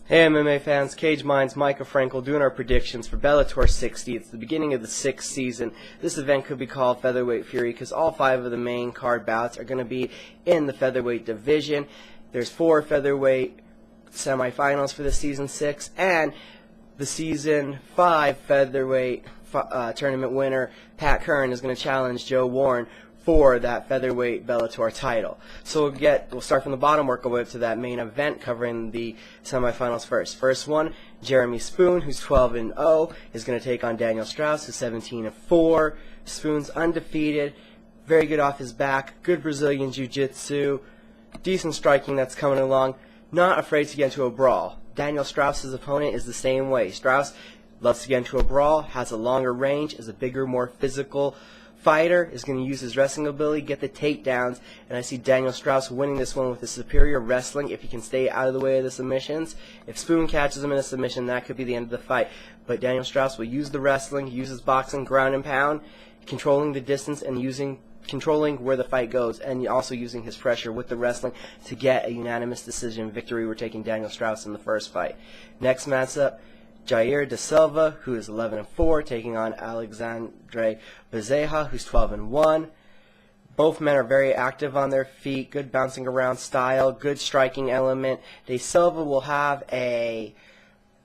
Hey MMA fans, Cage Minds, Micah Frankel doing our predictions for Bellator 60. It's the beginning of the 6th season. This event could be called Featherweight Fury because all 5 of the main card bouts are going to be in the featherweight division. There's 4 featherweight semifinals for the season 6, and the season 5 featherweight tournament winner, Pat Curran, is going to challenge Joe Warren for that featherweight Bellator title. So we'll start from the bottom, work our way up to that main event, covering the semifinals first. First one, Jeremy Spoon, who's 12-0, is going to take on Daniel Strauss, who's 17-4. Spoon's undefeated, very good off his back, good Brazilian jiu-jitsu, decent striking that's coming along, not afraid to get into a brawl. Daniel Strauss's opponent is the same way. Strauss loves to get into a brawl, has a longer range, is a bigger, more physical fighter, is going to use his wrestling ability, get the takedowns, and I see Daniel Strauss winning this one with his superior wrestling if he can stay out of the way of the submissions. If Spoon catches him in a submission, that could be the end of the fight. But Daniel Strauss will use the wrestling, use his boxing, ground and pound, controlling the distance and controlling where the fight goes, and also using his pressure with the wrestling to get a unanimous decision victory. We're taking Daniel Strauss in the first fight. Next matchup, Jair da Silva, who is 11-4, taking on Alexandre Bezerra, who's 12-1. Both men are very active on their feet, good bouncing around style, good striking element. Da Silva will have a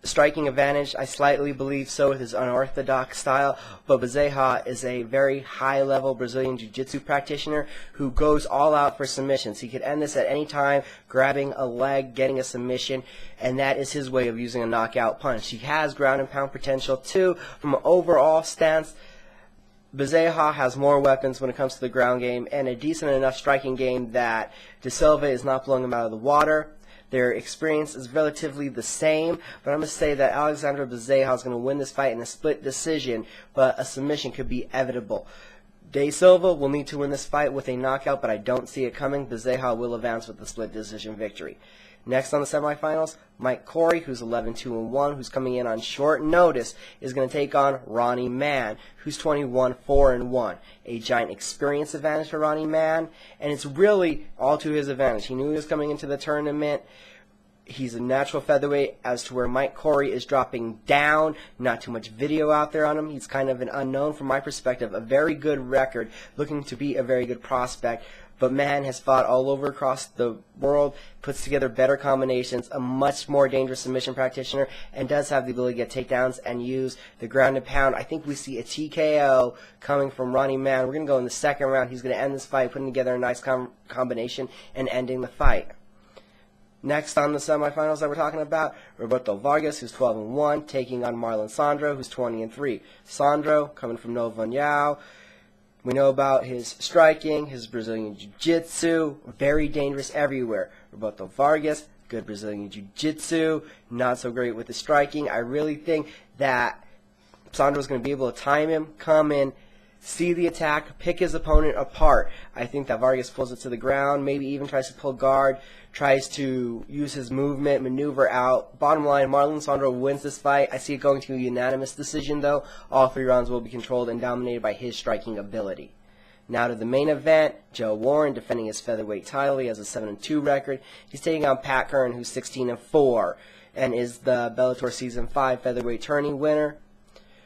striking advantage, I slightly believe so, with his unorthodox style, but Bezerra is a very high-level Brazilian jiu-jitsu practitioner who goes all out for submissions. He could end this at any time, grabbing a leg, getting a submission, and that is his way of using a knockout punch. He has ground and pound potential too. From an overall stance, Bezerra has more weapons when it comes to the ground game and a decent enough striking game that Da Silva is not blowing him out of the water. Their experience is relatively the same, but I'm going to say that Alexandre Bezerra is going to win this fight in a split decision, but a submission could be inevitable. Da Silva will need to win this fight with a knockout, but I don't see it coming. Bezerra will advance with the split decision victory. Next on the semifinals, Mike Corey, who's 11-2-1, who's coming in on short notice, is going to take on Ronnie Mann, who's 21-4-1. A giant experience advantage for Ronnie Mann, and it's really all to his advantage. He knew he was coming into the tournament. He's a natural featherweight, as to where Mike Corey is dropping down. Not too much video out there on him. He's kind of an unknown from my perspective. A very good record, looking to be a very good prospect. But Mann has fought all over across the world, puts together better combinations, a much more dangerous submission practitioner, and does have the ability to get takedowns and use the ground and pound. I think we see a TKO coming from Ronnie Mann. We're going to go in the second round. He's going to end this fight, putting together a nice combination and ending the fight. Next on the semifinals that we're talking about, Roberto Vargas, who's 12-1, taking on Marlon Sandro, who's 20-3. Sandro, coming from Nova União. We know about his striking, his Brazilian jiu-jitsu, very dangerous everywhere. Roberto Vargas, good Brazilian jiu-jitsu, not so great with the striking. I really think that Sandro's going to be able to time him, come in, see the attack, pick his opponent apart. I think that Vargas pulls it to the ground, maybe even tries to pull guard, tries to use his movement, maneuver out. Bottom line, Marlon Sandro wins this fight. I see it going to a unanimous decision, though. All 3 rounds will be controlled and dominated by his striking ability. Now to the main event, Joe Warren defending his featherweight title. He has a 7-2 record. He's taking on Pat Curran, who's 16-4, and is the Bellator Season 5 featherweight tourney winner.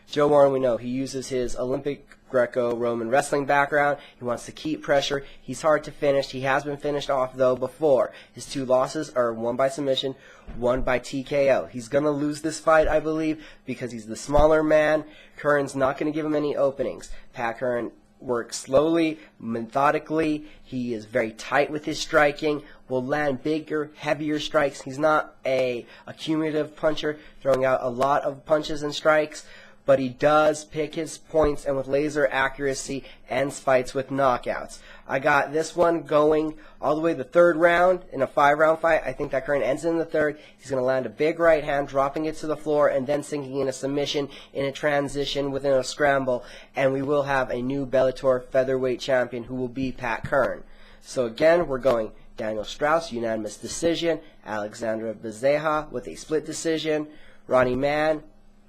Joe Warren, we know, he uses his Olympic Greco-Roman wrestling background. He wants to keep pressure. He's hard to finish. He has been finished off, though, before. His 2 losses are 1 by submission, 1 by TKO. He's going to lose this fight, I believe, because he's the smaller man. Curran's not going to give him any openings. Pat Curran works slowly, methodically. He is very tight with his striking, will land bigger, heavier strikes. He's not a cumulative puncher, throwing out a lot of punches and strikes, but he does pick his points, and with laser accuracy ends fights with knockouts. I got this one going all the way to the 3rd round in a 5-round fight. I think that Curran ends in the 3rd. He's going to land a big right hand, dropping it to the floor, and then sinking in a submission in a transition within a scramble, and we will have a new Bellator featherweight champion who will be Pat Curran. So again, we're going Daniel Strauss, unanimous decision. Alexandre Bezerra with a split decision. Ronnie Mann,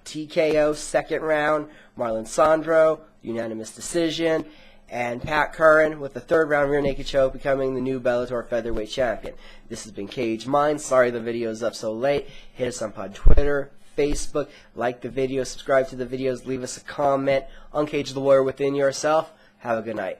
TKO, 2nd round. Marlon Sandro, unanimous decision. and Pat Curran with the 3rd round rear naked choke becoming the new Bellator featherweight champion. This has been Cage Minds. Sorry the video is up so late. Hit us up on Twitter, Facebook, like the video, subscribe to the videos, leave us a comment. Uncage the warrior within yourself. Have a good night.